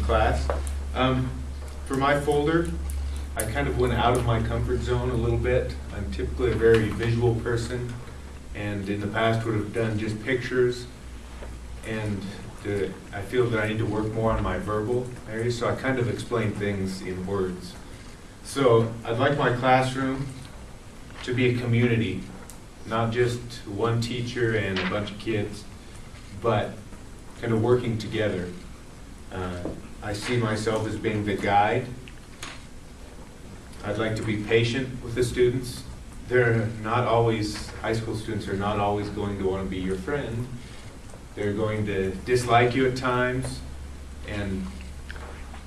class. For my folder, I kind of went out of my comfort zone a little bit. I'm typically a very visual person, and in the past would have done just pictures, and I feel that I need to work more on my verbal area, so I kind of explain things in words. So I'd like my classroom to be a community, not just one teacher and a bunch of kids, but kind of working together. I see myself as being the guide. I'd like to be patient with the students. They're not always, high school students are not always going to want to be your friend. They're going to dislike you at times, and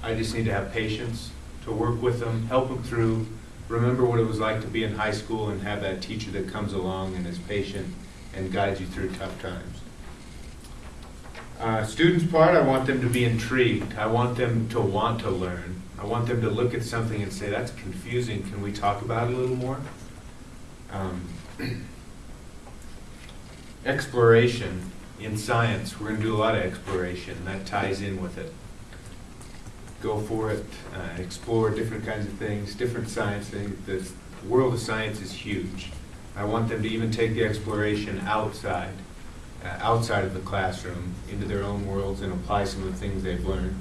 I just need to have patience to work with them, help them through, remember what it was like to be in high school and have that teacher that comes along and is patient and guides you through tough times. Students' part, I want them to be intrigued. I want them to want to learn. I want them to look at something and say, that's confusing, can we talk about it a little more? Exploration. In science, we're going to do a lot of exploration. That ties in with it. Go for it. Explore different kinds of things, different science things. The world of science is huge. I want them to even take the exploration outside of the classroom, into their own worlds, and apply some of the things they've learned.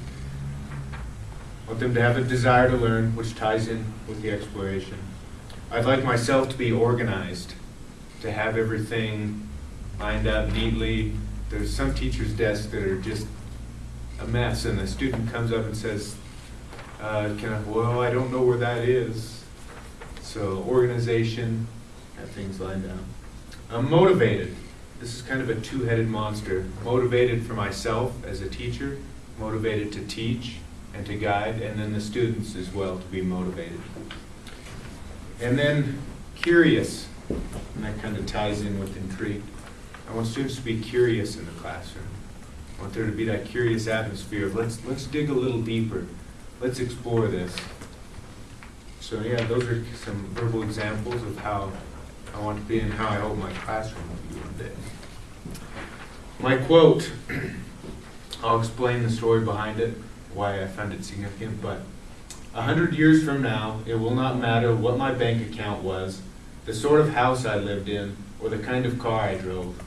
I want them to have a desire to learn, which ties in with the exploration. I'd like myself to be organized, to have everything lined up neatly. There's some teachers' desks that are just a mess, and the student comes up and says, well, I don't know where that is. So organization, have things lined up. I'm motivated. This is kind of a two-headed monster. Motivated for myself as a teacher, motivated to teach and to guide, and then the students as well to be motivated. And then curious, and that kind of ties in with intrigue. I want students to be curious in the classroom. I want there to be that curious atmosphere of let's dig a little deeper. Let's explore this. So yeah, those are some verbal examples of how I want to be and how I hope my classroom will be one day. My quote, I'll explain the story behind it, why I found it significant, but 100 years from now, it will not matter what my bank account was, the sort of house I lived in, or the kind of car I drove.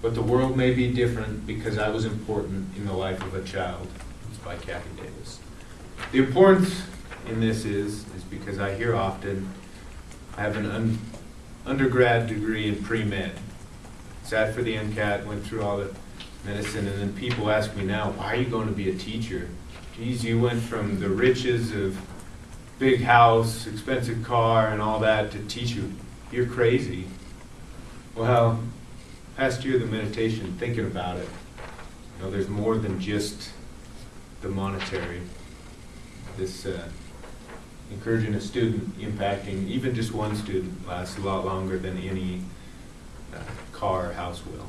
But the world may be different because I was important in the life of a child. It's by Kathy Davis. The importance in this is because I hear often, I have an undergrad degree in pre-med. Sat for the MCAT, went through all the medicine, and then people ask me now, why are you going to be a teacher? Geez, you went from the riches of big house, expensive car, and all that to teach you. You're crazy. Well, past year of the meditation, thinking about it, there's more than just the monetary. This encouraging a student, impacting even just one student lasts a lot longer than any car or house will.